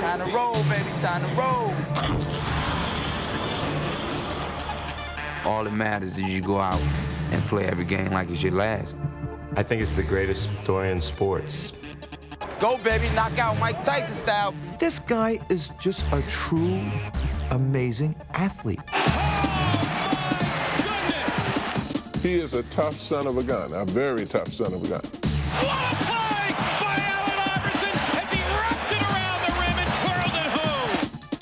Time to roll, baby, time to roll. All that matters is you go out and play every game like it's your last. I think it's the greatest story in sports. Let's go, baby, knock out Mike Tyson style. This guy is just a true, amazing athlete. He is a tough son of a gun, a very tough son of a gun. What a play by Allen Iverson as he wrapped it around the rim and twirled it home.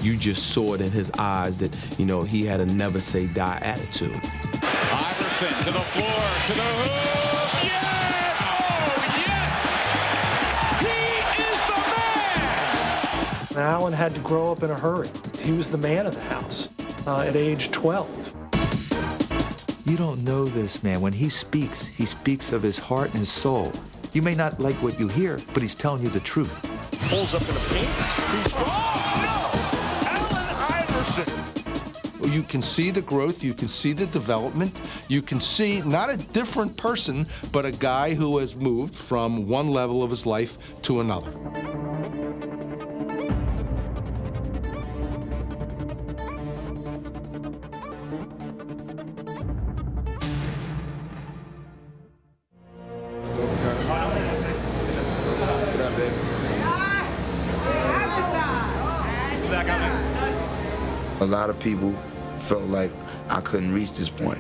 You just saw it in his eyes that, you know, he had a never say die attitude. Iverson to the floor, to the hoop. Yes! Oh, yes! He is the man! Allen had to grow up in a hurry. He was the man of the house at age 12. You don't know this, man. When he speaks of his heart and his soul. You may not like what you hear, but he's telling you the truth. Pulls up in the paint. Too strong. Oh, no! Allen Iverson. You can see the growth, you can see the development, you can see not a different person, but a guy who has moved from one level of his life to another. A lot of people felt like I couldn't reach this point.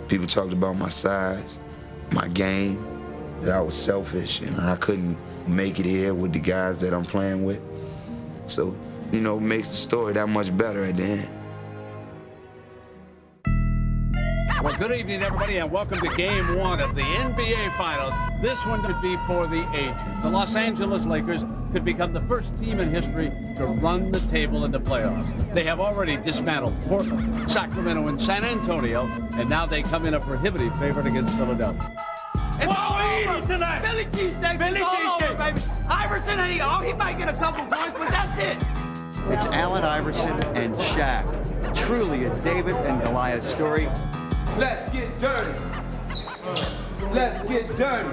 People talked about my size, my game, that I was selfish and I couldn't make it here with the guys that I'm playing with. So, you know, it makes the story that much better at the end. Well, good evening, everybody, and welcome to Game 1 of the NBA Finals. This one could be for the ages. The Los Angeles Lakers could become the first team in history to run the table in the playoffs. They have already dismantled Portland, Sacramento, and San Antonio, and now they come in a prohibitive favorite against Philadelphia. It's all over tonight. Billy cheesesteak. Billy cheesesteak, baby. Iverson, he might get a couple points, but that's it. It's Allen Iverson and Shaq. Truly a David and Goliath story. Let's get dirty. Let's get dirty.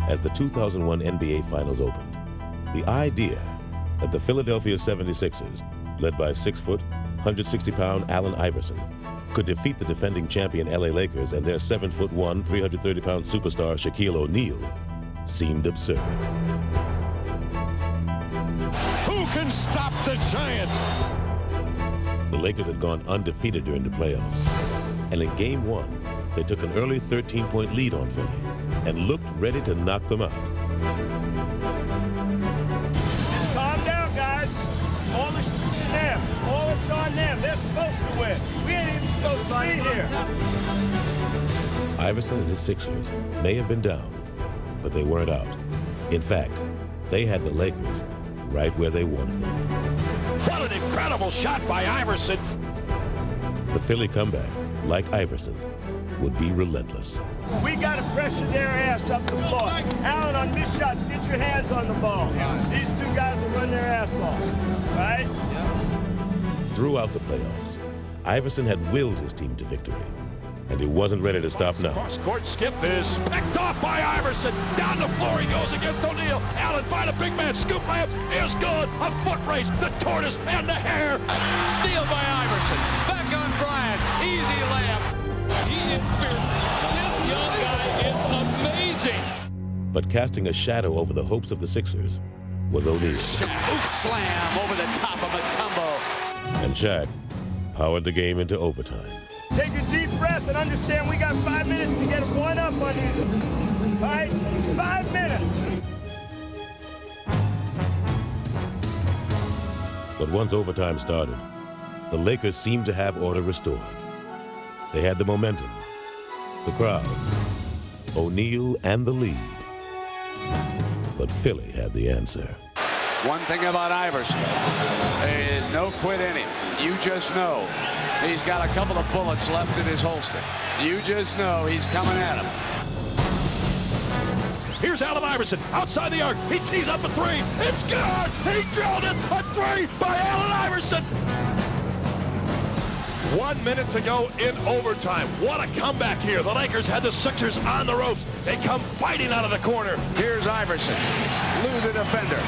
As the 2001 NBA Finals opened, the idea that the Philadelphia 76ers, led by 6-foot, 160-pound Allen Iverson, could defeat the defending champion LA Lakers and their 7'1", 330-pound superstar Shaquille O'Neal seemed absurd. Who can stop the giant? The Lakers had gone undefeated during the playoffs, and in Game 1, they took an early 13-point lead on Philly and looked ready to knock them out. Just calm down, guys. All the shit's in them. All it's on them. They're supposed to win. We ain't even supposed to be here. Iverson and his Sixers may have been down, but they weren't out. In fact, they had the Lakers right where they wanted them. What an incredible shot by Iverson. The Philly comeback, like Iverson, would be relentless. We got to pressure their ass up the floor. Allen, on missed shots, get your hands on the ball. These two guys will run their ass off, right? Throughout the playoffs, Iverson had willed his team to victory, and he wasn't ready to stop now. Cross-court skip is picked off by Iverson. Down the floor he goes against O'Neal. Allen find a big man. Scoop layup is good. A foot race. The tortoise and the hare. Steal by Iverson. Back on Bryant. Easy layup. He is fearless. This young guy is amazing. But casting a shadow over the hopes of the Sixers was O'Neal. Shaq slam over the top of Mutombo. And Shaq powered the game into overtime. Take a deep breath and understand we got 5 minutes to get one up on these. All right? 5 minutes. But once overtime started, the Lakers seemed to have order restored. They had the momentum, the crowd, O'Neal, and the lead. But Philly had the answer. One thing about Iverson, there is no quit in him. You just know he's got a couple of bullets left in his holster. You just know he's coming at him. Here's Allen Iverson outside the arc. He tees up a three. It's good. He drilled it. A three by Allen Iverson. 1 minute to go in overtime. What a comeback here. The Lakers had the Sixers on the ropes. They come fighting out of the corner. Here's Iverson. Lou the defender.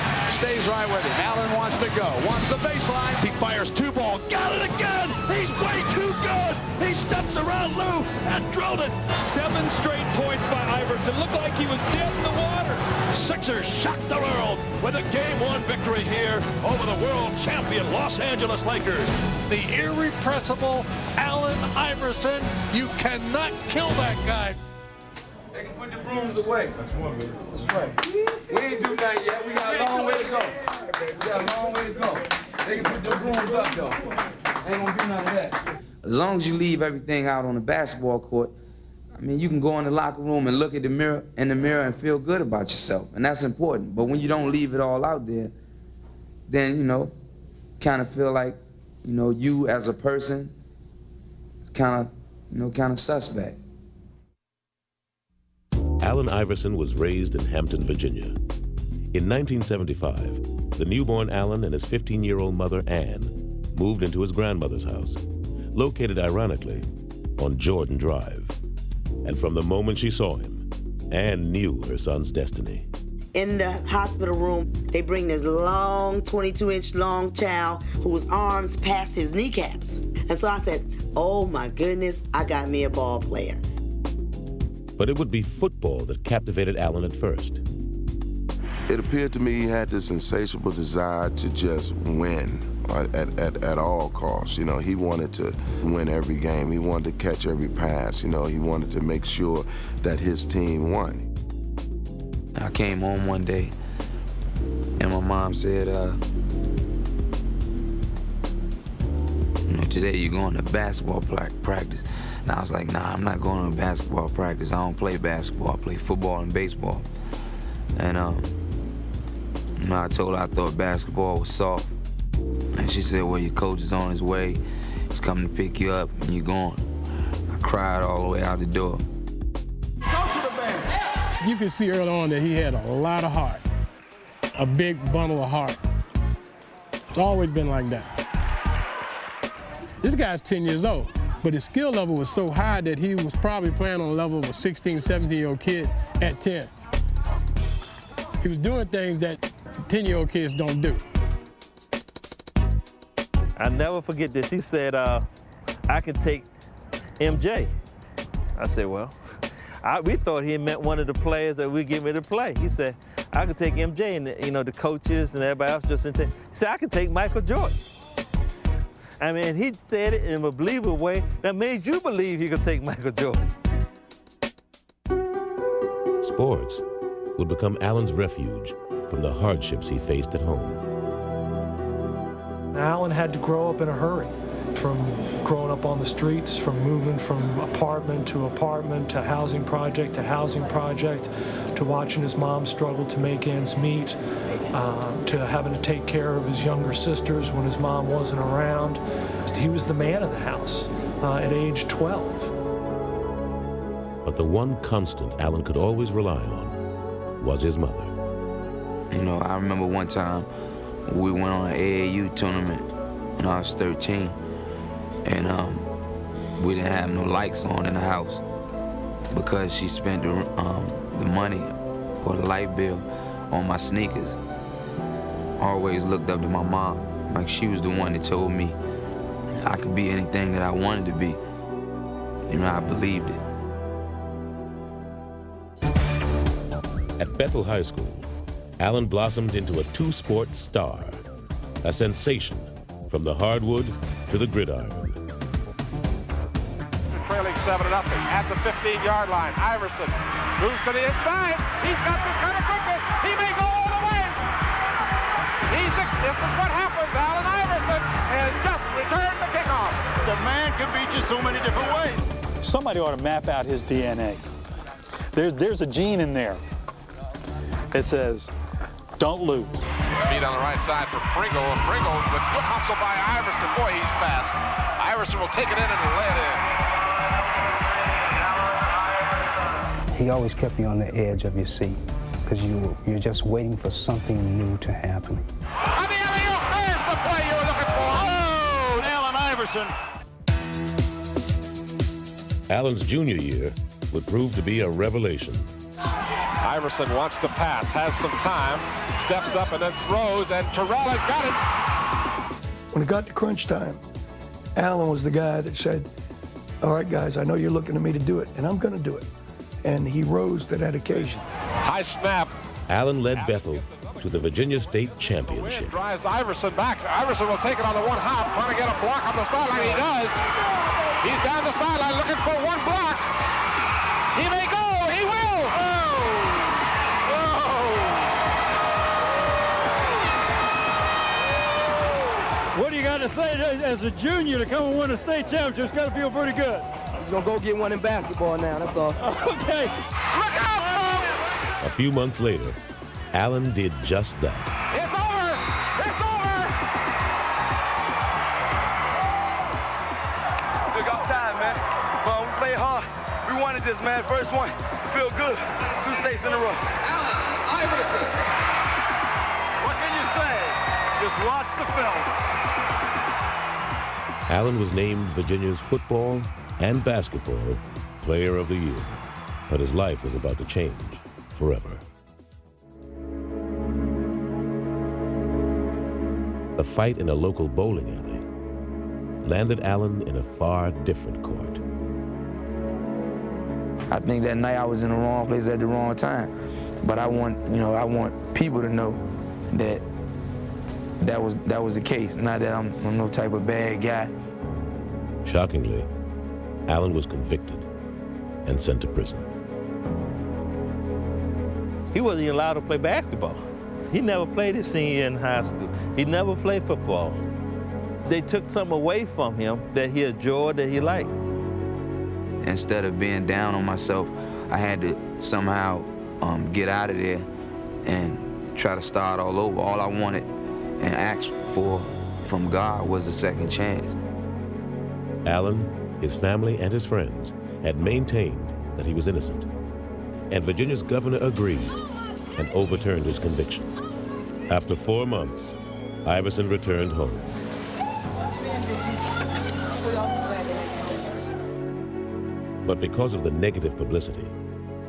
stays right with him. Allen wants to go, wants the baseline. He fires 2 ball, got it again! He's way too good! He steps around Lou and drilled it! 7 straight points by Iverson. Looked like he was dead in the water. Sixers shock the world with a Game 1 victory here over the world champion Los Angeles Lakers. The irrepressible Allen Iverson. You cannot kill that guy. They can put the brooms away. That's one, baby. That's right. We ain't do nothing yet. We got a long way to go. We got a long way to go. They can put the brooms up, though. Ain't gonna do none of that. As long as you leave everything out on the basketball court, I mean, you can go in the locker room and look at the mirror and feel good about yourself, and that's important. But when you don't leave it all out there, then, you know, kind of feel like, you know, you as a person is kind of suspect. Allen Iverson was raised in Hampton, Virginia. In 1975, the newborn Allen and his 15-year-old mother, Ann, moved into his grandmother's house, located ironically on Jordan Drive. And from the moment she saw him, Ann knew her son's destiny. In the hospital room, they bring this long, 22-inch long child whose arms passed his kneecaps. And so I said, oh my goodness, I got me a ball player. But it would be football that captivated Allen at first. It appeared to me he had this insatiable desire to just win at all costs. You know, he wanted to win every game. He wanted to catch every pass. You know, he wanted to make sure that his team won. I came home one day, and my mom said, you know, today you're going to basketball practice. And I was like, nah, I'm not going to basketball practice. I don't play basketball. I play football and baseball. And, you know, I told her I thought basketball was soft. And she said, well, your coach is on his way. He's coming to pick you up, and you're going. I cried all the way out the door. You could see early on that he had a lot of heart, a big bundle of heart. It's always been like that. This guy's 10 years old, but his skill level was so high that he was probably playing on the level of a 16, 17-year-old kid at 10. He was doing things that 10-year-old kids don't do. I'll never forget this. He said, I can take MJ. I said, well, we thought he meant one of the players that we get me to play. He said, I could take MJ, and you know, the coaches and everybody else just didn't take. He said, I could take Michael Jordan. I mean, he said it in a believable way that made you believe he could take Michael Jordan. Sports would become Allen's refuge from the hardships he faced at home. Allen had to grow up in a hurry, from growing up on the streets, from moving from apartment to housing project to housing project, to watching his mom struggle to make ends meet, to having to take care of his younger sisters when his mom wasn't around. He was the man of the house at age 12. But the one constant Allen could always rely on was his mother. You know, I remember one time we went on an AAU tournament when I was 13, and we didn't have no lights on in the house because she spent the money for the light bill on my sneakers. I always looked up to my mom, like she was the one that told me I could be anything that I wanted to be. You know, I believed it. At Bethel High School, Allen blossomed into a two-sport star, a sensation from the hardwood to the gridiron. Trailing 7-0 at the 15-yard line. Iverson moves to the inside. He's got this kind of quickness. He may go all the way. This is what happens. Allen Iverson has just returned the kickoff. The man can beat you so many different ways. Somebody ought to map out his DNA. There's a gene in there that says, don't lose. Feet on the right side for Pringle. Pringle, the good hustle by Iverson. Boy, he's fast. Iverson will take it in and lay it in. He always kept you on the edge of your seat because you're just waiting for something new to happen. There's the play you were looking for. Oh, Allen Iverson. Allen's junior year would prove to be a revelation. Iverson wants to pass, has some time, steps up and then throws, and Terrell has got it. When it got to crunch time, Allen was the guy that said, all right, guys, I know you're looking to me to do it, and I'm going to do it. And he rose to that occasion. High snap. Allen led Bethel to the Virginia State Championship. Drives Iverson back. Iverson will take it on the one hop, trying to get a block on the sideline. He does. He's down the sideline looking for one block. He may go. He will. What do you got to say as a junior to come and win a state championship? It's got to feel pretty good. He's going to go get one in basketball now, that's all. Okay. Look out, A few months later, Allen did just that. It's over. It's over. Took our time, man. But we played hard. We wanted this, man. First one. Feel good. 2 states in a row. Allen Iverson. What can you say? Just watch the film. Allen was named Virginia's football and basketball player of the year, but his life was about to change forever. A fight in a local bowling alley landed Allen in a far different court. I think that night I was in the wrong place at the wrong time. But I want people to know that that was the case, not that I'm no type of bad guy. Shockingly, Allen was convicted and sent to prison. He wasn't even allowed to play basketball. He never played his senior year in high school. He never played football. They took something away from him that he enjoyed, that he liked. Instead of being down on myself, I had to somehow get out of there and try to start all over. All I wanted and asked for from God was a second chance. Allen, his family, and his friends had maintained that he was innocent, and Virginia's governor agreed and overturned his conviction. After 4 months, Iverson returned home. But because of the negative publicity,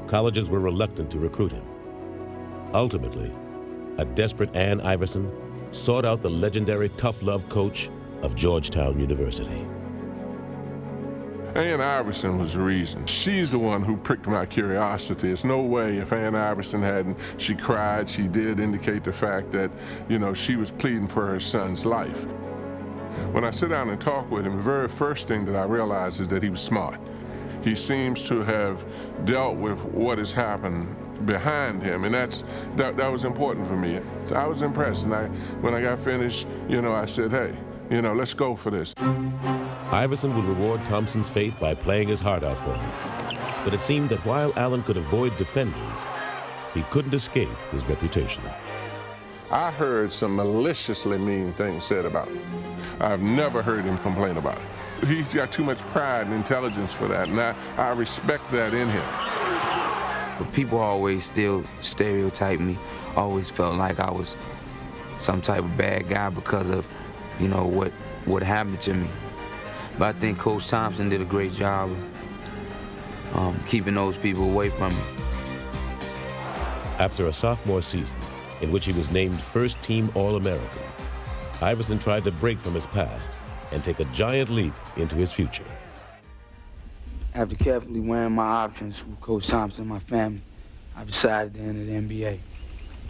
colleges were reluctant to recruit him. Ultimately, a desperate Ann Iverson sought out the legendary tough love coach of Georgetown University. Ann Iverson was the reason. She's the one who pricked my curiosity. There's no way if Ann Iverson hadn't, she cried, she did indicate the fact that, she was pleading for her son's life. When I sit down and talk with him, the very first thing that I realize is that he was smart. He seems to have dealt with what has happened behind him, and that was important for me. So I was impressed, and when I got finished, I said, hey, let's go for this. Iverson would reward Thompson's faith by playing his heart out for him. But it seemed that while Allen could avoid defenders, he couldn't escape his reputation. I heard some maliciously mean things said about him. I've never heard him complain about it. He's got too much pride and intelligence for that, and I respect that in him. But people always still stereotype me, always felt like I was some type of bad guy because of, what happened to me. But I think Coach Thompson did a great job of keeping those people away from me. After a sophomore season, in which he was named first-team All-American, Iverson tried to break from his past and take a giant leap into his future. After carefully weighing my options with Coach Thompson and my family, I decided to enter the NBA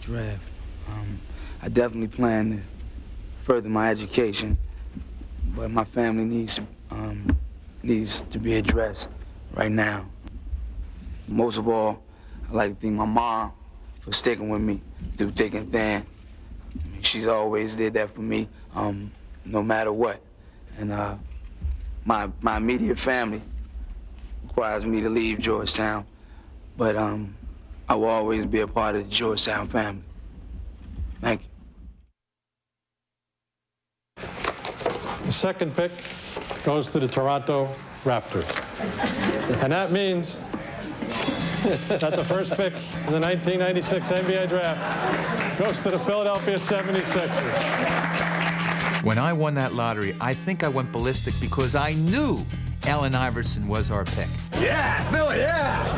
draft. I definitely plan to further my education, but my family needs to be addressed right now. Most of all, I'd like to thank my mom for sticking with me through thick and thin. She's always did that for me, no matter what. And my immediate family requires me to leave Georgetown, but I will always be a part of the Georgetown family. Thank you. The second pick goes to the Toronto Raptors. And that means that the first pick in the 1996 NBA draft goes to the Philadelphia 76ers. When I won that lottery, I think I went ballistic because I knew Allen Iverson was our pick. Yeah, Philly, yeah.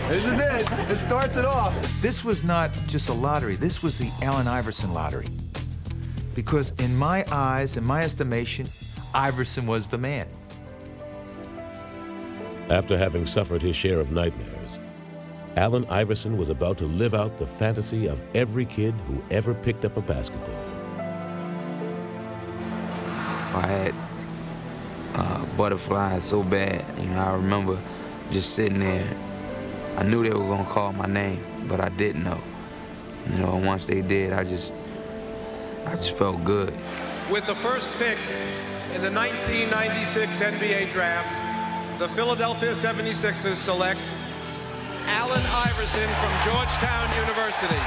This is it. It starts it off. This was not just a lottery. This was the Allen Iverson lottery. Because in my eyes, in my estimation, Iverson was the man. After having suffered his share of nightmares, Allen Iverson was about to live out the fantasy of every kid who ever picked up a basketball. I had butterflies so bad. I remember just sitting there. I knew they were gonna call my name, but I didn't know. Once they did, I just felt good. With the first pick in the 1996 NBA draft, the Philadelphia 76ers select Allen Iverson from Georgetown University.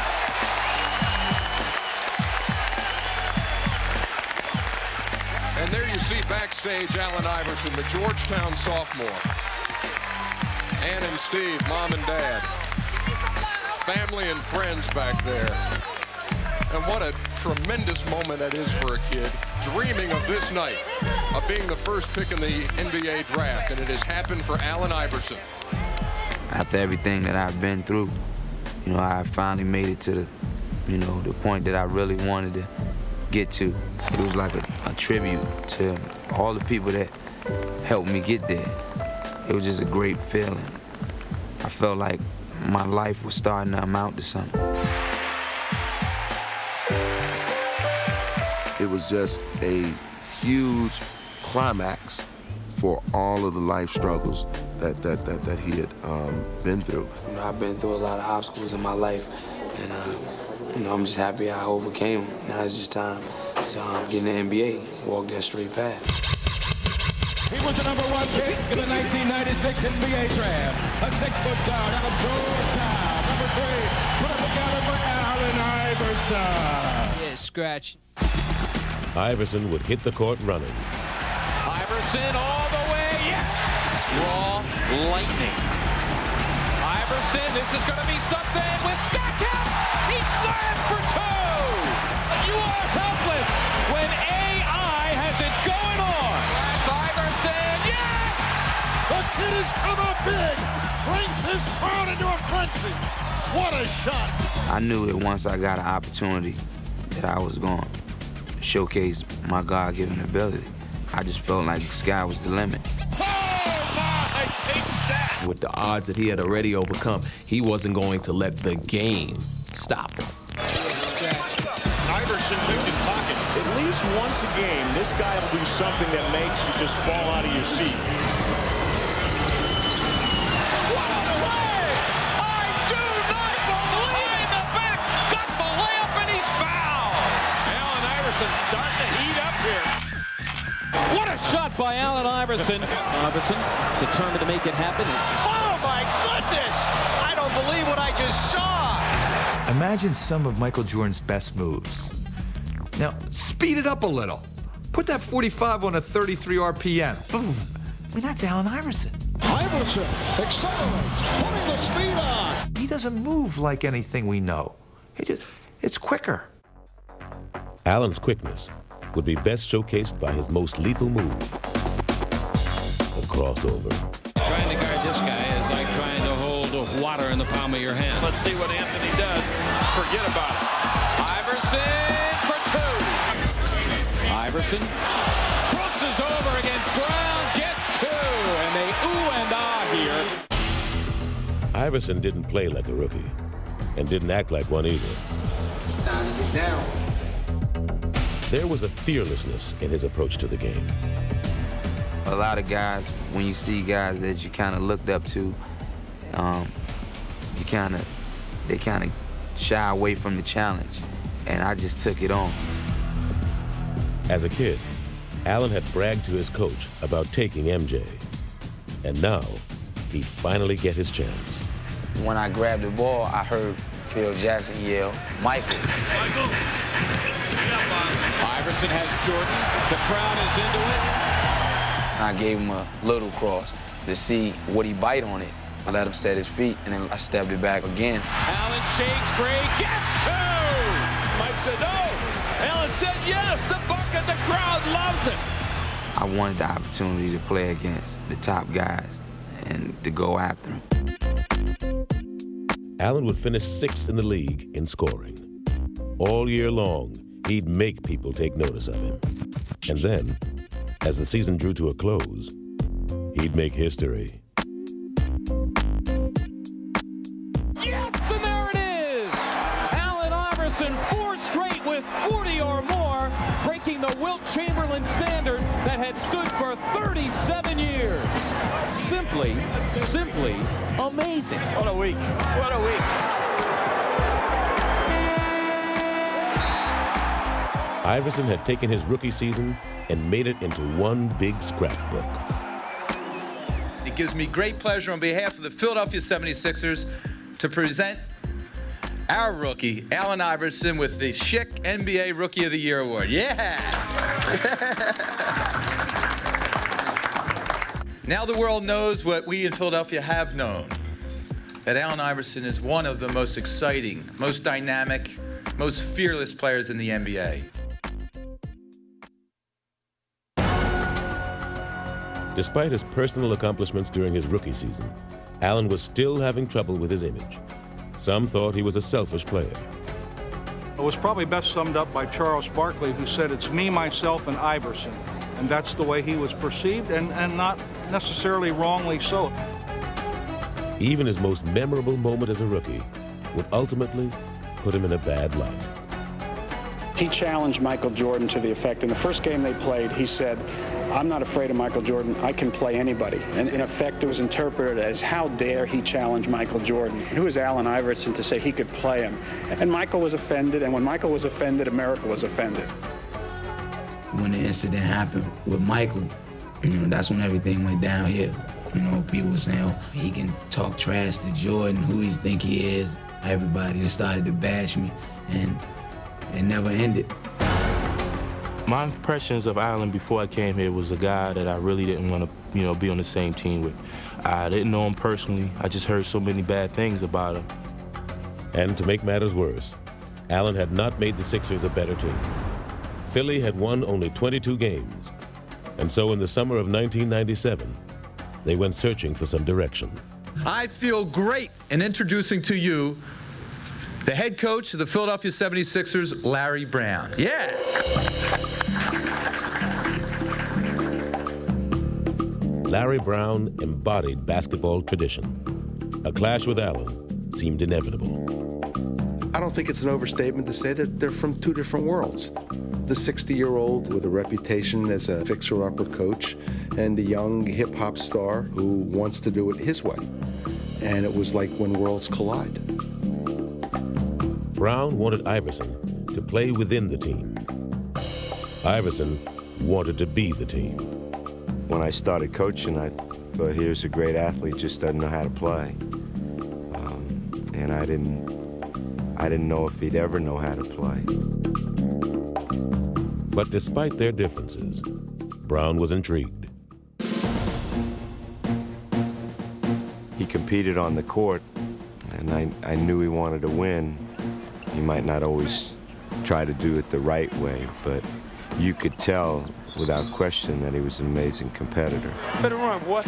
And there you see backstage Allen Iverson, the Georgetown sophomore. Ann and Steve, mom and dad. Family and friends back there. And what a tremendous moment that is for a kid, dreaming of this night, of being the first pick in the NBA draft, and it has happened for Allen Iverson. After everything that I've been through, I finally made it to the point that I really wanted to get to. It was like a tribute to all the people that helped me get there. It was just a great feeling. I felt like my life was starting to amount to something. It was just a huge climax for all of the life struggles that he had been through. I've been through a lot of obstacles in my life, and I'm just happy I overcame them. Now it's just time to get in the NBA, walk that straight path. He was the #1 pick in the 1996 NBA draft. A 6-foot guard out of Georgetown. Number 3, put up together for Allen Iverson. Yeah, scratch. Iverson would hit the court running. Iverson all the way, yes! Raw lightning. Iverson, this is going to be something with Stackhouse. He slams for 2. You are helpless when AI has it going on. Iverson, yes! The kid has come up big, brings his crowd into a frenzy. What a shot! I knew that once I got an opportunity that I was going to showcase my God-given ability. I just felt like the sky was the limit. With the odds that he had already overcome, he wasn't going to let the game stop him. Iverson picked his pocket. At least once a game, this guy will do something that makes you just fall out of your seat. What a play! I do not believe the back got the layup and he's fouled. Allen Iverson starting to heat up here. What a shot by Allen Iverson. Iverson determined to make it happen. Oh my goodness! I don't believe what I just saw. Imagine some of Michael Jordan's best moves. Now, speed it up a little. Put that 45 on a 33 RPM. Boom. I mean, that's Allen Iverson. Iverson accelerates, putting the speed on. He doesn't move like anything we know. It's quicker. Allen's quickness would be best showcased by his most lethal move, the crossover. Trying to guard this guy is like trying to hold water in the palm of your hand. Let's see what Anthony does. Forget about it. Iverson for 2. Iverson crosses over against Brown, gets 2, and they ooh and ah here. Iverson didn't play like a rookie and didn't act like one either. It's time to get down. There was a fearlessness in his approach to the game. A lot of guys, when you see guys that you kind of looked up to, they kind of shy away from the challenge, and I just took it on. As a kid, Allen had bragged to his coach about taking MJ, and now he'd finally get his chance. When I grabbed the ball, I heard Phil Jackson yell, "Michael." Iverson has Jordan. The crowd is into it. I gave him a little cross to see would he bite on it. I let him set his feet, and then I stepped it back again. Allen shakes free, gets 2! Mike said no. Allen said yes. The bucket, the crowd loves it. I wanted the opportunity to play against the top guys and to go after them. Allen would finish 6th in the league in scoring. All year long, he'd make people take notice of him. And then, as the season drew to a close, he'd make history. Yes, and there it is! Allen Iverson, 4 straight with 40 or more, breaking the Wilt Chamberlain standard that had stood for 37 years. Simply amazing. What a week. What a week. Iverson had taken his rookie season and made it into one big scrapbook. It gives me great pleasure on behalf of the Philadelphia 76ers to present our rookie, Allen Iverson, with the Schick NBA Rookie of the Year Award. Yeah! Now the world knows what we in Philadelphia have known, that Allen Iverson is one of the most exciting, most dynamic, most fearless players in the NBA. Despite his personal accomplishments during his rookie season, Allen was still having trouble with his image. Some thought he was a selfish player. It was probably best summed up by Charles Barkley, who said, "It's me, myself, and Iverson." And that's the way he was perceived, and not necessarily wrongly so. Even his most memorable moment as a rookie would ultimately put him in a bad light. He challenged Michael Jordan to the effect, in the first game they played, he said, "I'm not afraid of Michael Jordan, I can play anybody." And in effect, it was interpreted as, how dare he challenge Michael Jordan? Who is Allen Iverson to say he could play him? And Michael was offended, and when Michael was offended, America was offended. When the incident happened with Michael, that's when everything went downhill. People were saying, oh, he can talk trash to Jordan, who he think he is. Everybody just started to bash me, and it never ended. My impressions of Allen before I came here was a guy that I really didn't want to, be on the same team with. I didn't know him personally. I just heard so many bad things about him. And to make matters worse, Allen had not made the Sixers a better team. Philly had won only 22 games. And so in the summer of 1997, they went searching for some direction. I feel great in introducing to you the head coach of the Philadelphia 76ers, Larry Brown. Yeah! Larry Brown embodied basketball tradition. A clash with Allen seemed inevitable. I don't think it's an overstatement to say that they're from two different worlds. The 60-year-old with a reputation as a fixer-upper coach and the young hip-hop star who wants to do it his way. And it was like when worlds collide. Brown wanted Iverson to play within the team. Iverson wanted to be the team. When I started coaching, I thought he was a great athlete, just doesn't know how to play. And I didn't know if he'd ever know how to play. But despite their differences, Brown was intrigued. He competed on the court, and I knew he wanted to win. He might not always try to do it the right way, but you could tell without question that he was an amazing competitor. Better run, boy.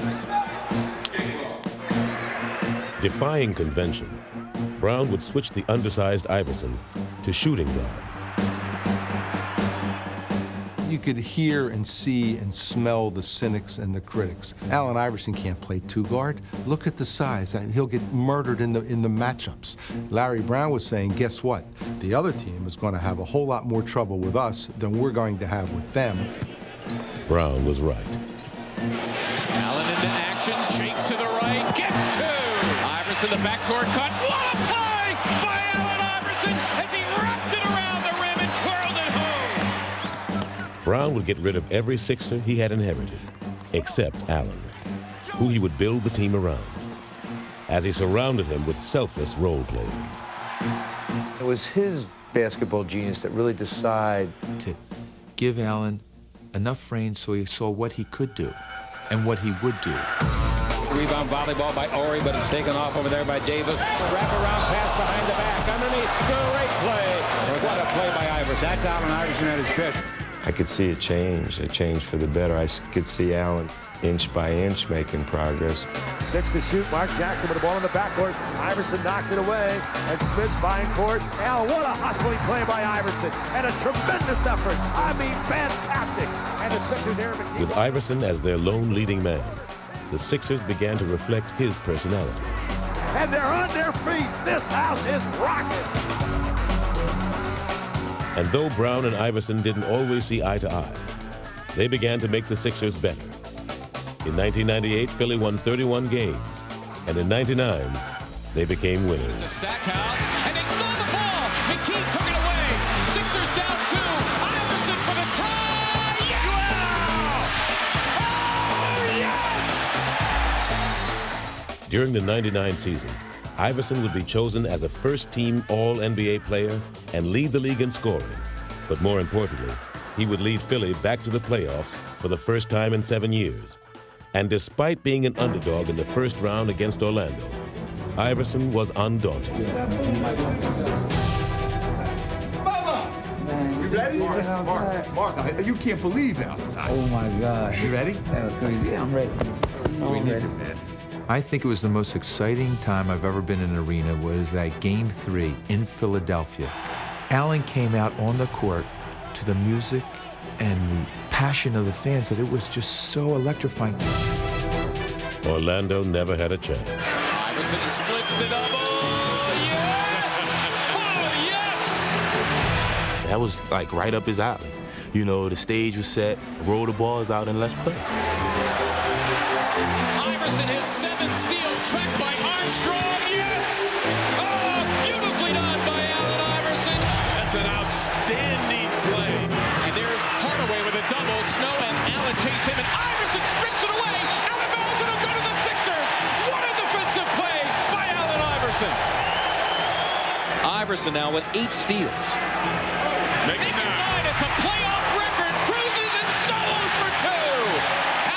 Defying convention, Brown would switch the undersized Iverson to shooting guard. You could hear and see and smell the cynics and the critics. Allen Iverson can't play two-guard. Look at the size. He'll get murdered in the matchups. Larry Brown was saying, guess what? The other team is going to have a whole lot more trouble with us than we're going to have with them. Brown was right. Allen into action, shakes to the right, gets two. Iverson, the backdoor cut. What a play by Allen Iverson as he wrapped it around the rim and twirled it home. Brown would get rid of every Sixer he had inherited, except Allen, who he would build the team around, as he surrounded him with selfless role players. It was his basketball genius that really decided to give Allen enough range so he saw what he could do and what he would do. Rebound volleyball by Ori, but it's taken off over there by Davis. Wrap-around pass behind the back, underneath. Great play. What a play by Iverson. That's Allen Iverson at his best. I could see a change for the better. I could see Allen inch by inch making progress. 6 to shoot. Mark Jackson with the ball in the backcourt. Iverson knocked it away, and Smith's vying for it. Allen, what a hustling play by Iverson, and a tremendous effort. I mean, fantastic. And the Sixers, Aaron McKee. With Iverson as their lone leading man, the Sixers began to reflect his personality. And they're on their feet. This house is rocking. And though Brown and Iverson didn't always see eye to eye, they began to make the Sixers better. In 1998, Philly won 31 games, and in 99, they became winners. Stackhouse, and they stole the ball. McKee took it away. Sixers down 2. Iverson for the tie. Yeah! Oh, yes! During the 99 season, Iverson would be chosen as a first-team All-NBA player and lead the league in scoring. But more importantly, he would lead Philly back to the playoffs for the first time in 7 years. And despite being an underdog in the first round against Orlando, Iverson was undaunted. You ready? Mark, you can't believe how it's hot. Oh my God. You ready? That was crazy. Yeah, I'm ready. I'm ready. I think it was the most exciting time I've ever been in an arena was that Game 3 in Philadelphia. Allen came out on the court to the music and the passion of the fans that it was just so electrifying. Orlando never had a chance. Iverson splits the double. Yes! Oh, yes! That was like right up his alley. You know, the stage was set, roll the balls out, and let's play. Iverson, his 7th steal, tracked by Armstrong. Yes! Oh, beautifully done by Allen Iverson. That's an outstanding play. And there's Hardaway with a double. Snow and Allen chase him, and Iverson strips it away. Out of bounds, and it'll go to the Sixers. What a defensive play by Allen Iverson. Iverson now with 8 steals. Making 9. It's a playoff record. Cruises and solos for 2.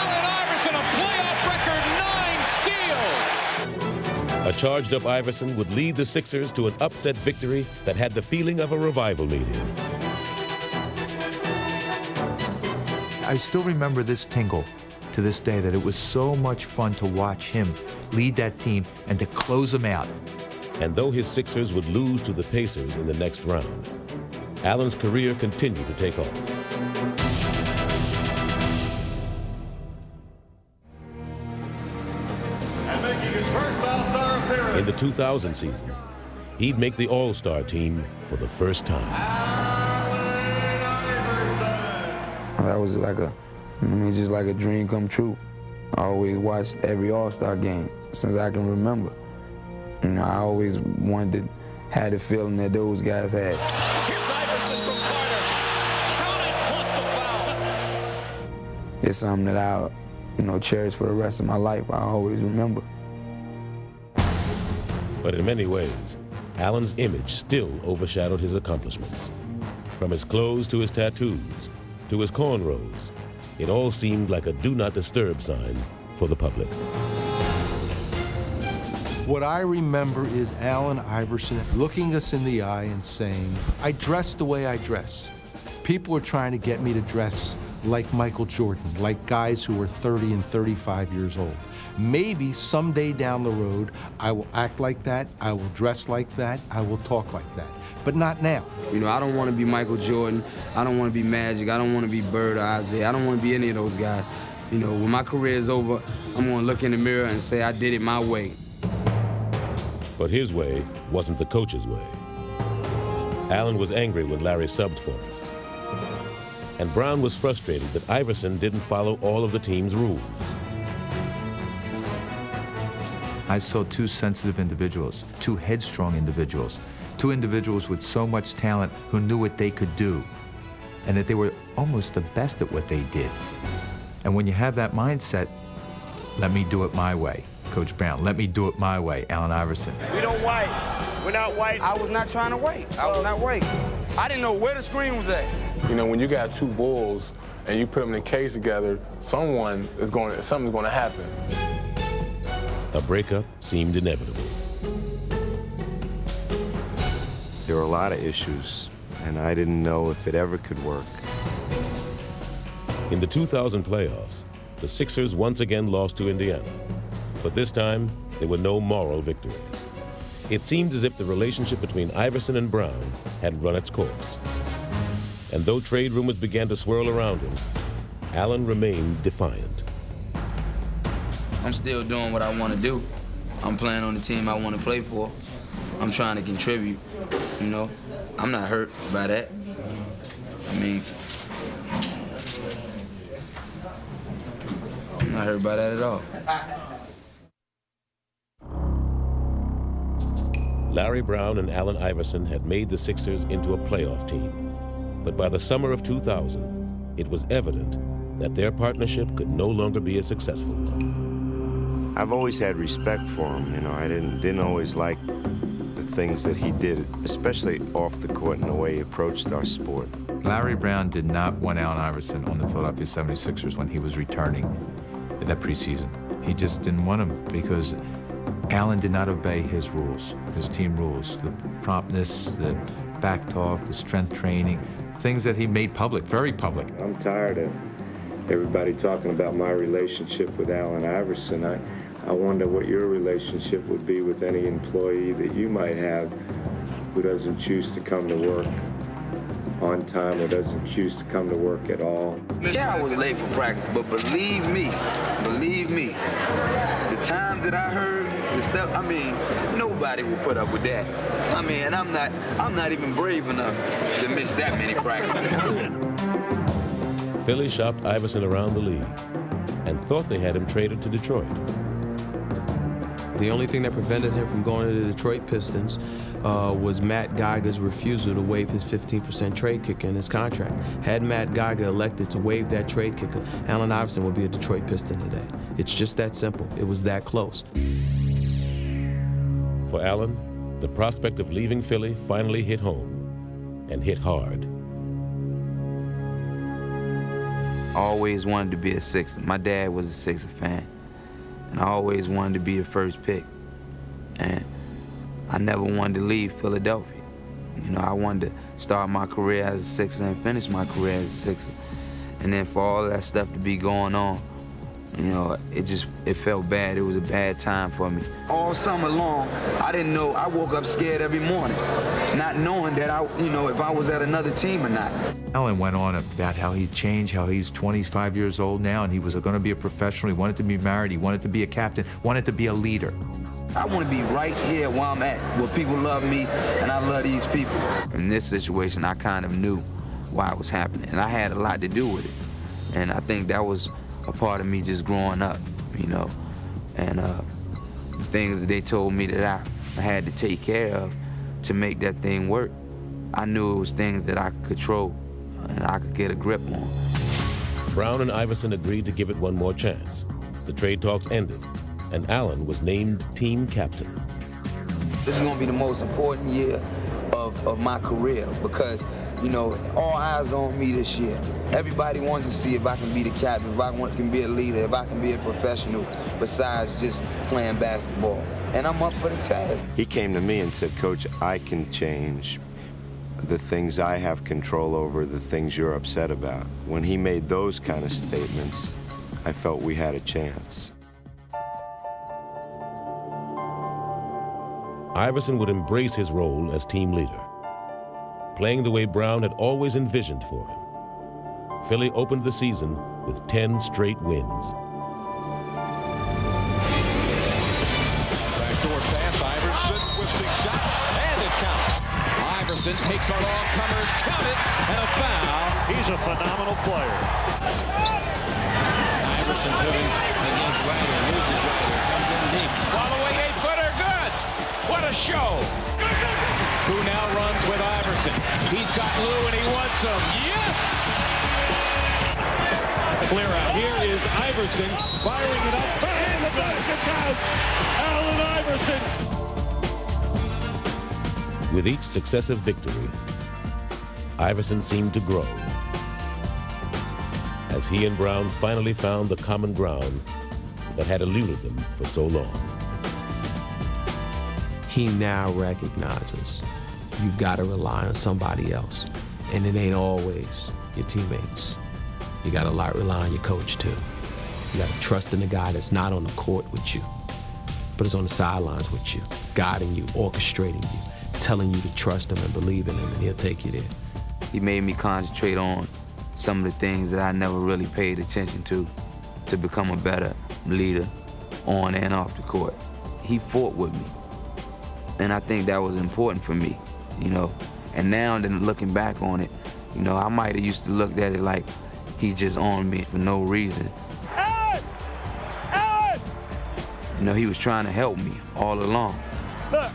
Allen Iverson, a playoff record, 9 steals. A charged-up Iverson would lead the Sixers to an upset victory that had the feeling of a revival meeting. I still remember this tingle to this day, that it was so much fun to watch him lead that team and to close them out. And though his Sixers would lose to the Pacers in the next round, Allen's career continued to take off. In the 2000 season, he'd make the All-Star team for the first time. That was just like a dream come true. I always watched every All-Star game since I can remember. You know, I always wanted to have the feeling that those guys had. Here's Iverson from Carter. Count it plus the foul. It's something that I, cherish for the rest of my life. I always remember. But in many ways, Allen's image still overshadowed his accomplishments. From his clothes to his tattoos, to his cornrows, it all seemed like a do not disturb sign for the public. What I remember is Allen Iverson looking us in the eye and saying, I dress the way I dress. People were trying to get me to dress like Michael Jordan, like guys who were 30 and 35 years old. Maybe someday down the road, I will act like that, I will dress like that, I will talk like that, but not now. I don't want to be Michael Jordan, I don't want to be Magic, I don't want to be Bird or Isaiah, I don't want to be any of those guys. When my career is over, I'm going to look in the mirror and say I did it my way. But his way wasn't the coach's way. Allen was angry when Larry subbed for him. And Brown was frustrated that Iverson didn't follow all of the team's rules. I saw 2 sensitive individuals, 2 headstrong individuals, 2 individuals with so much talent who knew what they could do, and that they were almost the best at what they did. And when you have that mindset, let me do it my way, Coach Brown. Let me do it my way, Allen Iverson. We don't wait. We're not waiting. I was not trying to wait. I was not waiting. I didn't know where the screen was at. When you got 2 bulls and you put them in a cage together, something's going to happen. A breakup seemed inevitable. There were a lot of issues, and I didn't know if it ever could work. In the 2000 playoffs, the Sixers once again lost to Indiana. But this time, there were no moral victories. It seemed as if the relationship between Iverson and Brown had run its course. And though trade rumors began to swirl around him, Allen remained defiant. I'm still doing what I want to do. I'm playing on the team I want to play for. I'm trying to contribute, you know. I'm not hurt by that. I mean, I'm not hurt by that at all. Larry Brown and Allen Iverson had made the Sixers into a playoff team. But by the summer of 2000, it was evident that their partnership could no longer be a successful one. I've always had respect for him. You know, I didn't always like the things that he did, especially off the court and the way he approached our sport. Larry Brown did not want Allen Iverson on the Philadelphia 76ers when he was returning in that preseason. He just didn't want him because Allen did not obey his rules, his team rules, the promptness, the back talk, the strength training, things that he made public, very public. I'm tired of everybody talking about my relationship with Allen Iverson. I wonder what your relationship would be with any employee that you might have who doesn't choose to come to work on time or doesn't choose to come to work at all. Yeah, I was late for practice, but believe me, the times that I heard the stuff, I mean, nobody will put up with that. I mean, and I'm not even brave enough to miss that many practices. Philly shopped Iverson around the league and thought they had him traded to Detroit. The only thing that prevented him from going to the Detroit Pistons was Matt Geiger's refusal to waive his 15% trade kicker in his contract. Had Matt Geiger elected to waive that trade kicker, Allen Iverson would be a Detroit Piston today. It's just that simple. It was that close. For Allen, the prospect of leaving Philly finally hit home, and hit hard. I always wanted to be a Sixer. My dad was a Sixer fan, and I always wanted to be the first pick. And I never wanted to leave Philadelphia. You know, I wanted to start my career as a Sixer and finish my career as a Sixer. And then for all that stuff to be going on, you know, it felt bad. It was a bad time for me. All summer long, I didn't know. I woke up scared every morning, not knowing that if I was at another team or not. Allen went on about how he changed, how he's 25 years old now, and he was going to be a professional. He wanted to be married. He wanted to be a captain. Wanted to be a leader. I want to be right here where I'm at, where people love me, and I love these people. In this situation, I kind of knew why it was happening, and I had a lot to do with it. And I think that was a part of me just growing up, you know, and the things that they told me that I had to take care of to make that thing work. I knew it was things that I could control and I could get a grip on. Brown and Iverson agreed to give it one more chance. The trade talks ended, and Allen was named team captain. This is going to be the most important year of my career because, you know, all eyes on me this year. Everybody wants to see if I can be the captain, if I can be a leader, if I can be a professional besides just playing basketball. And I'm up for the task. He came to me and said, Coach, I can change the things I have control over, the things you're upset about. When he made those kind of statements, I felt we had a chance. Iverson would embrace his role as team leader, playing the way Brown had always envisioned for him. Philly opened the season with 10 straight wins. Backdoor pass, Iverson, twisting shot, and it counts. Iverson takes on all comers, count it, and a foul. He's a phenomenal player. Iverson putting against Ryder, loses Ryder, comes in deep. Following 8-footer, good! What a show! Who now runs with Iverson. He's got Lou and he wants him. Yes! Clear out. Here is Iverson firing it up. And the basket counts. Allen Iverson. With each successive victory, Iverson seemed to grow as he and Brown finally found the common ground that had eluded them for so long. He now recognizes you've got to rely on somebody else. And it ain't always your teammates. You got to rely on your coach, too. You got to trust in the guy that's not on the court with you, but is on the sidelines with you, guiding you, orchestrating you, telling you to trust him and believe in him, and he'll take you there. He made me concentrate on some of the things that I never really paid attention to become a better leader on and off the court. He fought with me, and I think that was important for me, you know. And now, then looking back on it, you know, I might have used to look at it like he's just on me for no reason. You know, he was trying to help me all along. Look,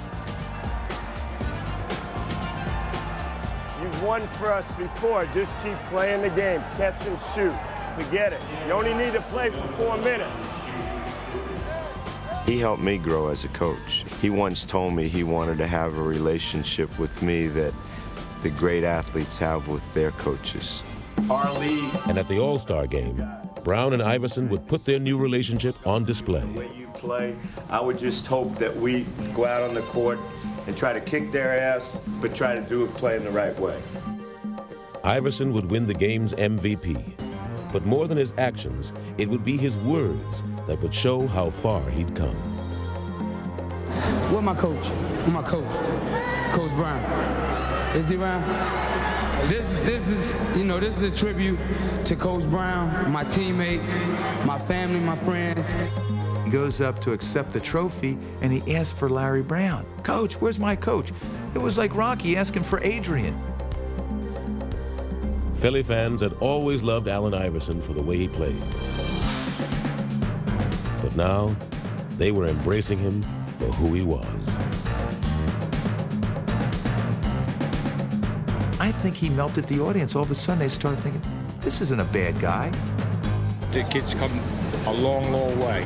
you've won for us before. Just keep playing the game. Catch and shoot. Forget it. You only need to play for 4 minutes. He helped me grow as a coach. He once told me he wanted to have a relationship with me that the great athletes have with their coaches. Our league. And at the All-Star game, Brown and Iverson would put their new relationship on display. The way you play, I would just hope that we go out on the court and try to kick their ass, but try to do it playing the right way. Iverson would win the game's MVP. But more than his actions, it would be his words that would show how far he'd come. Where my coach? Where my coach? Coach Brown. Is he around? This is, you know, this is a tribute to Coach Brown, my teammates, my family, my friends. He goes up to accept the trophy, and he asks for Larry Brown. Coach, where's my coach? It was like Rocky asking for Adrian. Philly fans had always loved Allen Iverson for the way he played. But now, they were embracing him for who he was. I think he melted the audience. All of a sudden, they started thinking, this isn't a bad guy. The kid's come a long, long way.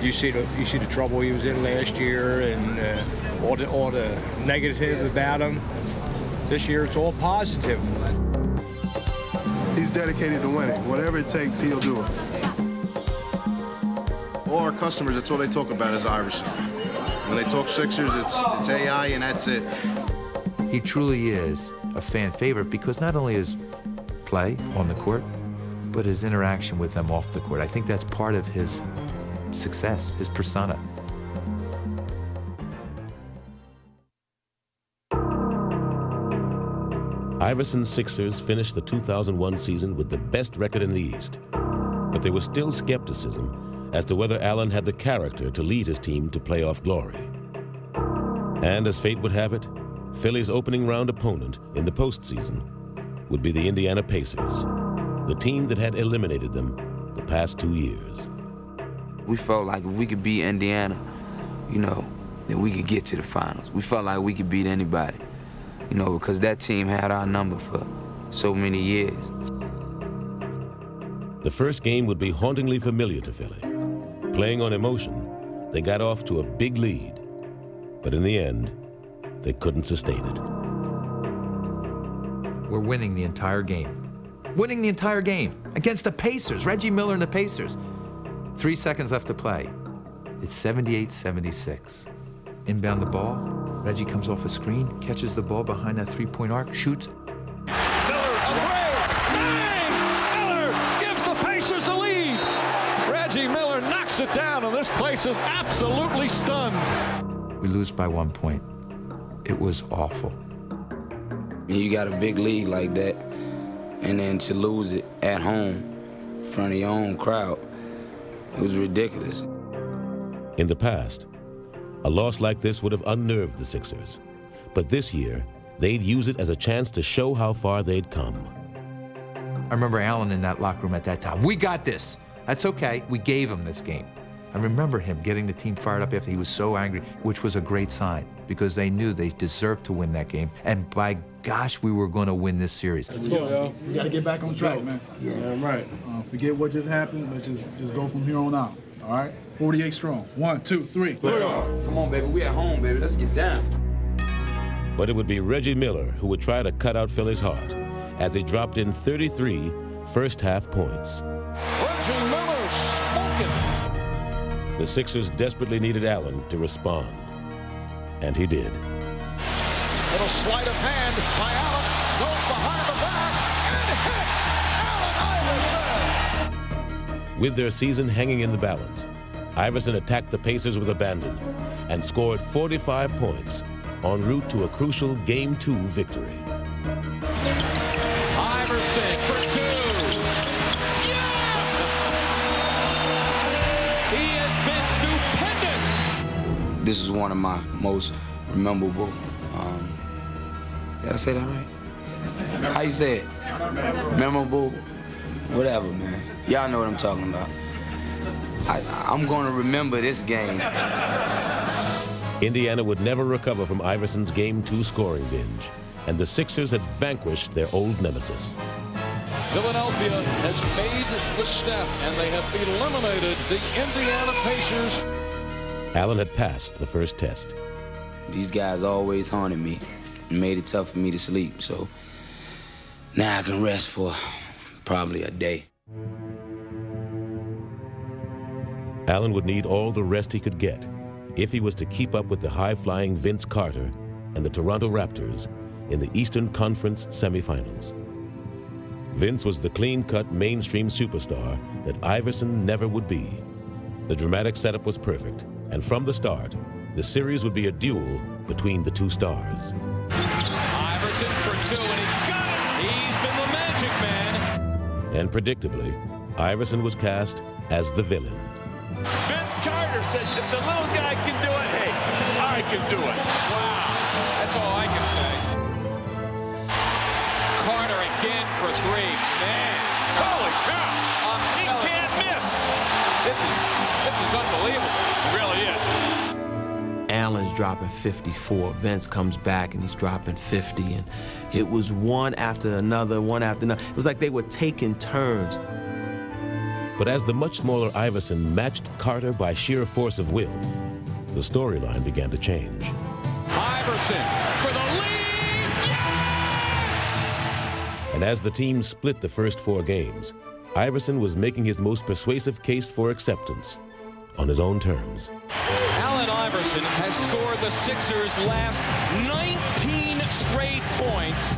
You see the trouble he was in last year, and all the negative about him. This year, it's all positive. He's dedicated to winning. Whatever it takes, he'll do it. All our customers, that's all they talk about is Iverson. When they talk Sixers, it's AI, and that's it. He truly is a fan favorite because not only his play on the court, but his interaction with them off the court. I think that's part of his success, his persona. Iverson's Sixers finished the 2001 season with the best record in the East. But there was still skepticism as to whether Allen had the character to lead his team to playoff glory. And as fate would have it, Philly's opening round opponent in the postseason would be the Indiana Pacers, the team that had eliminated them the past 2 years. We felt like if we could beat Indiana, you know, then we could get to the finals. We felt like we could beat anybody, you know, because that team had our number for so many years. The first game would be hauntingly familiar to Philly. Playing on emotion, they got off to a big lead. But in the end, they couldn't sustain it. We're winning the entire game. Winning the entire game against the Pacers, Reggie Miller and the Pacers. 3 seconds left to play. It's 78-76. Inbound the ball. Reggie comes off a screen, catches the ball behind that three-point arc, shoots. Miller away. Bang! Miller gives the Pacers the lead. Reggie Miller knocks it down, and this place is absolutely stunned. We lose by 1 point. It was awful. You got a big lead like that, and then to lose it at home in front of your own crowd, it was ridiculous. In the past, a loss like this would have unnerved the Sixers. But this year, they'd use it as a chance to show how far they'd come. I remember Allen in that locker room at that time. We got this. That's okay. We gave him this game. I remember him getting the team fired up after he was so angry, which was a great sign because they knew they deserved to win that game. And by gosh, we were going to win this series. Let's go, yo. We got to get back on track, man. Yeah, right. Forget what just happened. Let's just go from here on out. All right? 48 strong. 1, 2, 3. Come on, baby. We at home, baby. Let's get down. But it would be Reggie Miller who would try to cut out Philly's heart as he dropped in 33 first-half points. Reggie Miller smoking. The Sixers desperately needed Allen to respond, and he did. Little sleight of hand by Allen. goes behind the back and hits Allen Iverson. With their season hanging in the balance, Iverson attacked the Pacers with abandon and scored 45 points en route to a crucial Game 2 victory. Iverson for 2. Yes! He has been stupendous. This is one of my most memorable, did I say that right? How you say it? Memorable, whatever, man. Y'all know what I'm talking about. I'm going to remember this game. Indiana would never recover from Iverson's Game 2 scoring binge, and the Sixers had vanquished their old nemesis. Philadelphia has made the step, and they have eliminated the Indiana Pacers. Allen had passed the first test. These guys always haunted me and made it tough for me to sleep, so now I can rest for probably a day. Allen would need all the rest he could get if he was to keep up with the high-flying Vince Carter and the Toronto Raptors in the Eastern Conference semifinals. Vince was the clean-cut mainstream superstar that Iverson never would be. The dramatic setup was perfect, and from the start, the series would be a duel between the two stars. Iverson for 2, and he got it. He's been the magic man. And predictably, Iverson was cast as the villain. Vince Carter says if the little guy can do it, hey, I can do it. Wow, that's all I can say. Carter again for 3. Man, Holy cow! He can't miss. This is unbelievable. It really is. Allen's dropping 54. Vince comes back and he's dropping 50. And it was one after another, one after another. It was like they were taking turns. But as the much smaller Iverson matched Carter by sheer force of will, the storyline began to change. Iverson for the lead. And as the team split the first 4 games, Iverson was making his most persuasive case for acceptance on his own terms. Allen Iverson has scored the Sixers' last 19 straight points.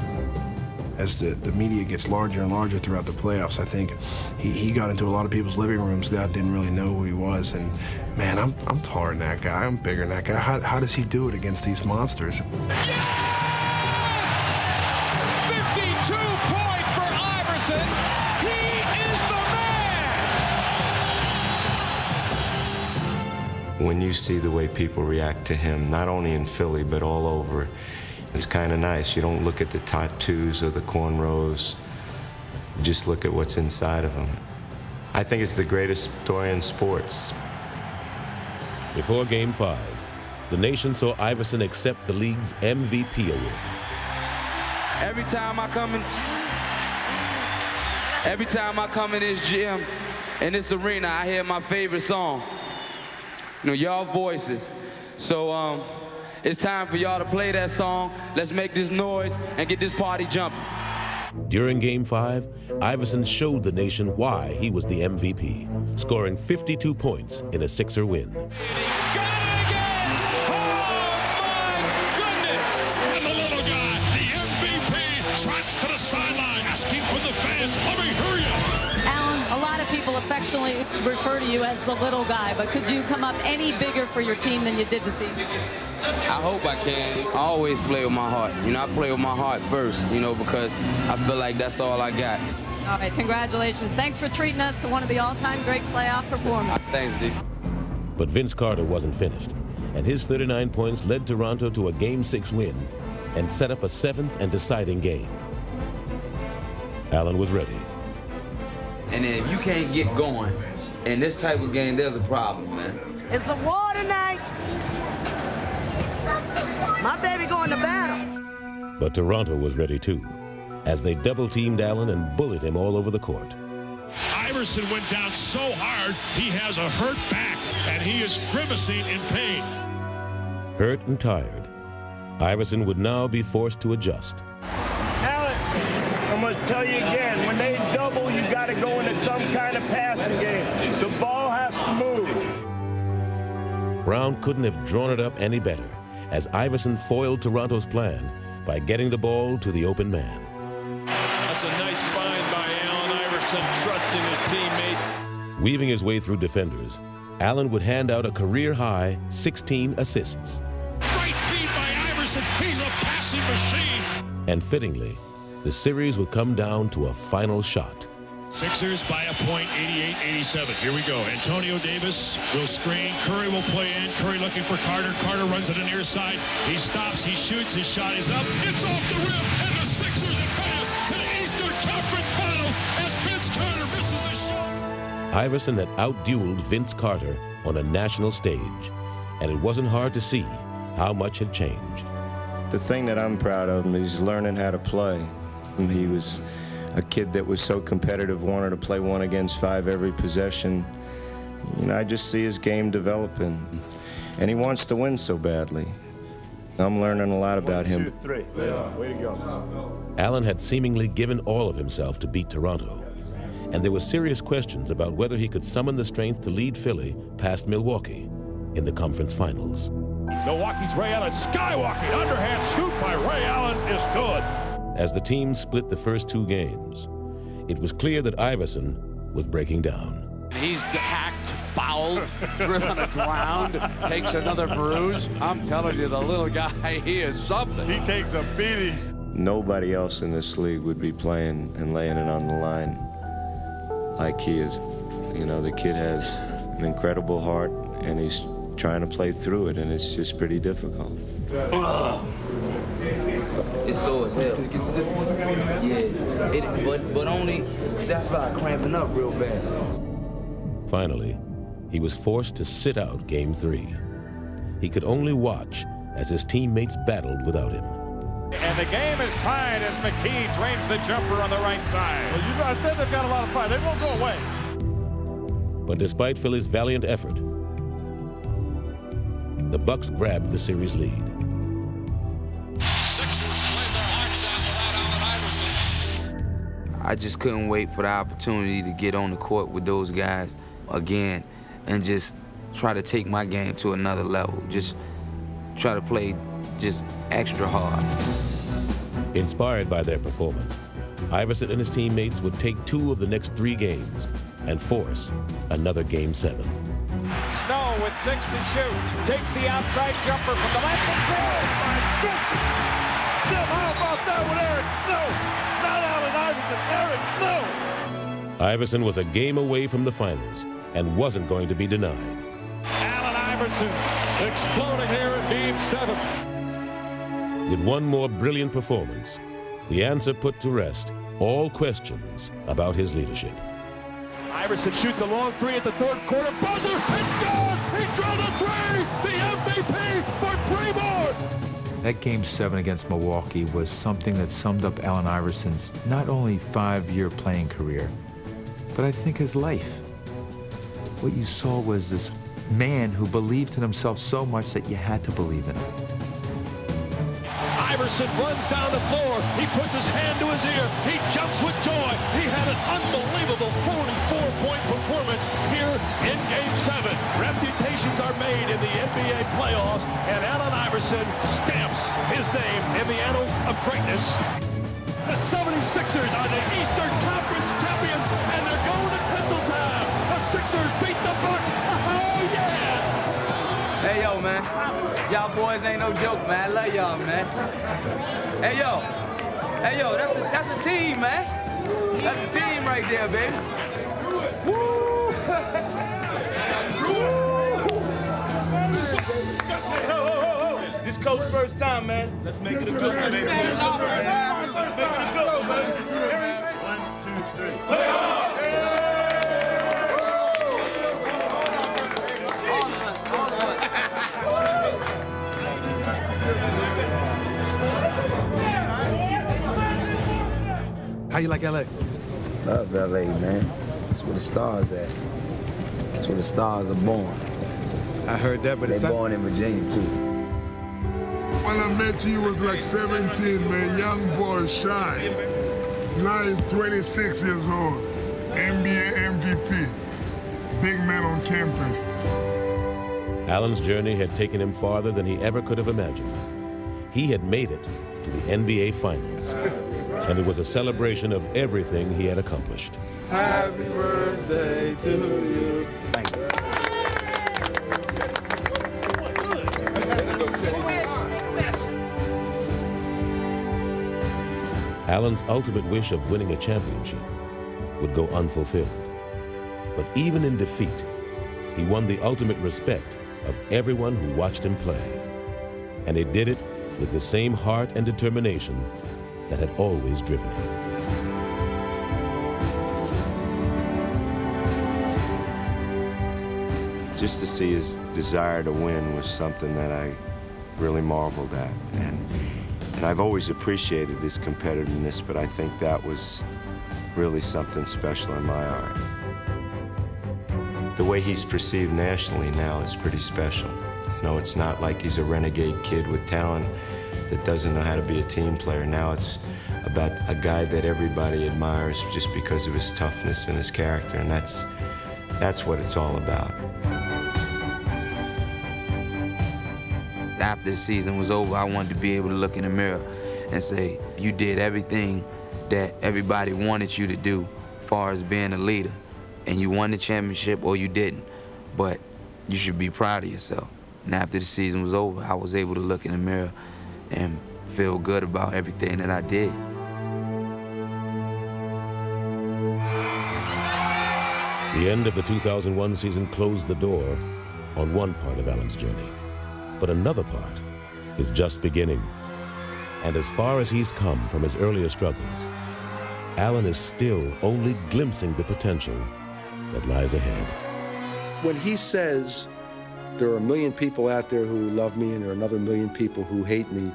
As the media gets larger and larger throughout the playoffs, I think he got into a lot of people's living rooms that didn't really know who he was. And man, I'm taller than that guy. I'm bigger than that guy. How does he do it against these monsters? 52 points for Iverson. He is the man. When you see the way people react to him, not only in Philly, but all over, it's kind of nice. You don't look at the tattoos or the cornrows. You just look at what's inside of him. I think it's the greatest story in sports. Before Game 5, the nation saw Iverson accept the league's MVP award. Every time I come in this gym, in this arena, I hear my favorite song. You know, y'all voices. So, it's time for y'all to play that song. Let's make this noise and get this party jumping. During Game 5, Iverson showed the nation why he was the MVP, scoring 52 points in a Sixer win. And the little guy, the MVP, trots to the sideline, asking from the fans, let me hear you. Allen, a lot of people affectionately refer to you as the little guy, but could you come up any bigger for your team than you did this evening? I hope I can. I always play with my heart. You know, I play with my heart first, you know, because I feel like that's all I got. All right, congratulations. Thanks for treating us to one of the all-time great playoff performers. Thanks, D. But Vince Carter wasn't finished, and his 39 points led Toronto to a Game 6 win and set up a 7th and deciding game. Allen was ready. And then if you can't get going in this type of game, there's a problem, man. It's a war tonight. My baby going to battle. But Toronto was ready too, as they double-teamed Allen and bullied him all over the court. Iverson went down so hard, he has a hurt back, and he is grimacing in pain. Hurt and tired, Iverson would now be forced to adjust. Allen, I must tell you again, when they double, you got to go into some kind of passing game. The ball has to move. Brown couldn't have drawn it up any better, as Iverson foiled Toronto's plan by getting the ball to the open man. That's a nice find by Allen Iverson, trusting his teammates. Weaving his way through defenders, Allen would hand out a career-high 16 assists. Great feed by Iverson. He's a passing machine. And fittingly, the series would come down to a final shot. Sixers by a point, 88-87. Here we go. Antonio Davis will screen. Curry will play in. Curry looking for Carter. Carter runs to the near side. He stops. He shoots. His shot is up. It's off the rim. And the Sixers advance to the Eastern Conference Finals as Vince Carter misses the shot. Iverson had outdueled Vince Carter on a national stage, and it wasn't hard to see how much had changed. The thing that I'm proud of him is learning how to play. He was a kid that was so competitive, wanted to play 1 against 5 every possession. You know, I just see his game developing, and he wants to win so badly. I'm learning a lot about him. 1, 2, 3. Yeah. Way to go. Allen had seemingly given all of himself to beat Toronto, and there were serious questions about whether he could summon the strength to lead Philly past Milwaukee in the conference finals. Milwaukee's Ray Allen skywalking. Underhand scoop by Ray Allen is good. As the team split the first 2 games, it was clear that Iverson was breaking down. He's hacked, fouled, driven on the ground, takes another bruise. I'm telling you, the little guy, he is something. He takes a beating. Nobody else in this league would be playing and laying it on the line like he is. You know, the kid has an incredible heart, and he's trying to play through it, and it's just pretty difficult. It's sore as hell. Yeah, but only because I started cramping up real bad. Finally, he was forced to sit out Game 3. He could only watch as his teammates battled without him. And the game is tied as McKee drains the jumper on the right side. Well, you guys said they've got a lot of fight. They won't go away. But despite Philly's valiant effort, the Bucks grabbed the series lead. I just couldn't wait for the opportunity to get on the court with those guys again and just try to take my game to another level. Just try to play just extra hard. Inspired by their performance, Iverson and his teammates would take 2 of the next 3 games and force another Game 7. Snow with 6 to shoot. Takes the outside jumper from the left and goes. My goodness! Tim, how about that with Eric Snow? Not Allen Iverson, Eric Snow! Iverson was a game away from the finals and wasn't going to be denied. Allen Iverson exploding here in Game 7. With one more brilliant performance, the answer put to rest all questions about his leadership. Iverson shoots a long 3 at the 3rd quarter. Buzzer! It's good! He drilled a 3! The MVP for 3 more! That Game 7 against Milwaukee was something that summed up Allen Iverson's not only 5-year playing career, but I think his life. What you saw was this man who believed in himself so much that you had to believe in him. Iverson runs down the floor. He puts his hand to his ear. He jumps with joy. He had an unbelievable 44-point performance here in Game 7. Reputations are made in the NBA playoffs, and Allen Iverson stamps his name in the annals of greatness. The 76ers are the Eastern Conference champions, and they're going to Tinseltown. The Sixers beat the Bucks. Oh, yeah! Hey, yo, man. Y'all boys ain't no joke, man. I love y'all, man. Hey, yo. Hey, yo, that's a team, man. That's a team right there, baby. Woo! This coach's first time, man. Let's make it a good one, baby. Let's make it a good one, baby. 1, 2, 3. Play on! How you like LA? Love LA, man. That's where the stars at. That's where the stars are born. I heard that, but they're born in Virginia too. When I met you, he was like 17, man, young boy, shy. Now he's 26 years old, NBA MVP, big man on campus. Allen's journey had taken him farther than he ever could have imagined. He had made it to the NBA Finals. and it was a celebration of everything he had accomplished. Happy birthday to you. Thank you. Allen's ultimate wish of winning a championship would go unfulfilled. But even in defeat, he won the ultimate respect of everyone who watched him play. And he did it with the same heart and determination that had always driven him. Just to see his desire to win was something that I really marveled at. And I've always appreciated his competitiveness, but I think that was really something special in my art. The way he's perceived nationally now is pretty special. You know, it's not like he's a renegade kid with talent that doesn't know how to be a team player. Now it's about a guy that everybody admires just because of his toughness and his character, and that's what it's all about. After the season was over, I wanted to be able to look in the mirror and say, you did everything that everybody wanted you to do as far as being a leader. And you won the championship or you didn't. But you should be proud of yourself. And after the season was over, I was able to look in the mirror and feel good about everything that I did. The end of the 2001 season closed the door on one part of Allen's journey. But another part is just beginning. And as far as he's come from his earlier struggles, Allen is still only glimpsing the potential that lies ahead. When he says, there are 1 million people out there who love me and there are another 1 million people who hate me,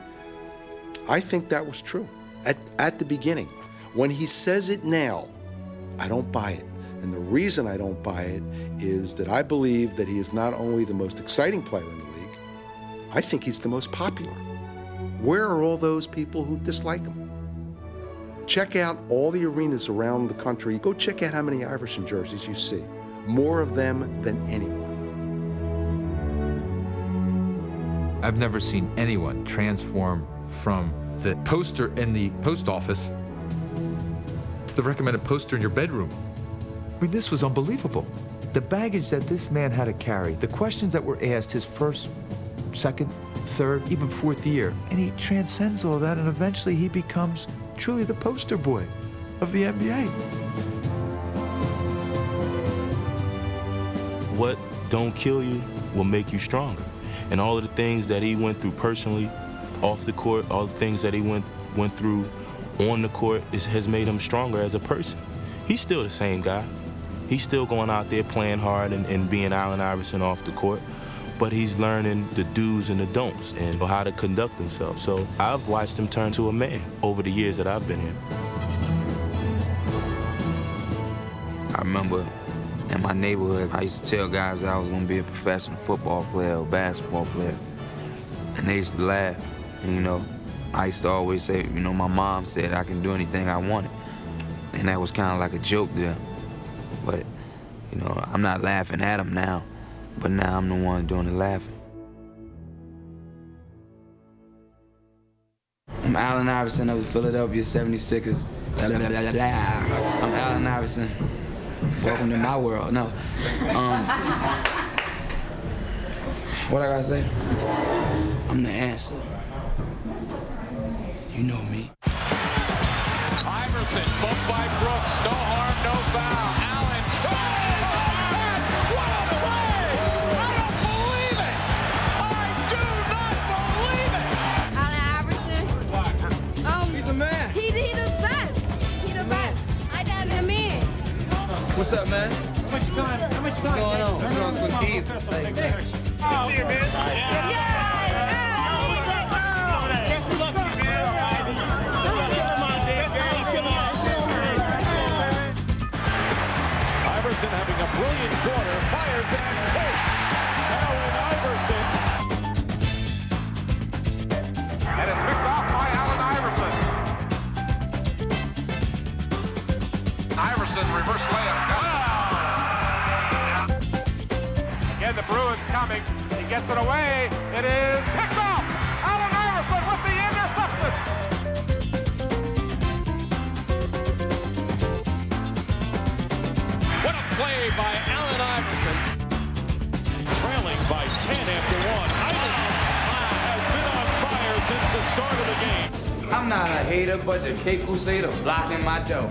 I think that was true at the beginning. When he says it now, I don't buy it. And the reason I don't buy it is that I believe that he is not only the most exciting player in the league, I think he's the most popular. Where are all those people who dislike him? Check out all the arenas around the country. Go check out how many Iverson jerseys you see. More of them than anyone. I've never seen anyone transform from the poster in the post office to the recommended poster in your bedroom. I mean, this was unbelievable. The baggage that this man had to carry, the questions that were asked his first, second, third, even fourth year, and he transcends all that, and eventually he becomes truly the poster boy of the NBA. What don't kill you will make you stronger. And all of the things that he went through personally, off the court, all the things that he went through on the court has made him stronger as a person. He's still the same guy. He's still going out there playing hard and being Allen Iverson off the court, but he's learning the do's and the don'ts and how to conduct himself. So I've watched him turn to a man over the years that I've been here. I remember in my neighborhood, I used to tell guys that I was gonna be a professional football player or basketball player. And they used to laugh. And, you know, I used to always say, you know, my mom said I can do anything I wanted. And that was kind of like a joke to them. But, you know, I'm not laughing at them now, but now I'm the one doing the laughing. I'm Allen Iverson of the Philadelphia 76ers. I'm Allen Iverson. Welcome to my world. No. What I gotta say? I'm the answer. You know me. Iverson, bumped by Brooks. No harm, no foul. Allen. What a play! I don't believe it! I do not believe it! Allen Iverson. He's the man. He the best. He the best. I got the man. What's up, man? How much time? What's going on? We're on some beef. See you, man. Iverson having a brilliant quarter, fires it and hits. Allen Iverson. And it's picked off by Allen Iverson. Iverson reverse layup. Again, the Bruins coming. He gets it away. It is picked off. Allen Iverson with the interception. play by Allen Iverson. Trailing by 10 after one. Iverson has been on fire since the start of the game. I'm not a hater, but the Cape Crusader blocking my dough.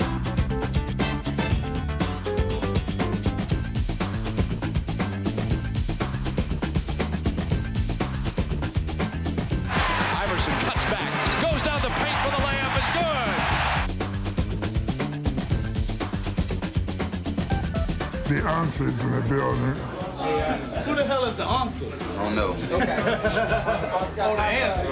Iverson cuts back, goes down the paint for the layup, is good. The answer is in the building. Who the hell is the answer? I don't know. Oh, the answer.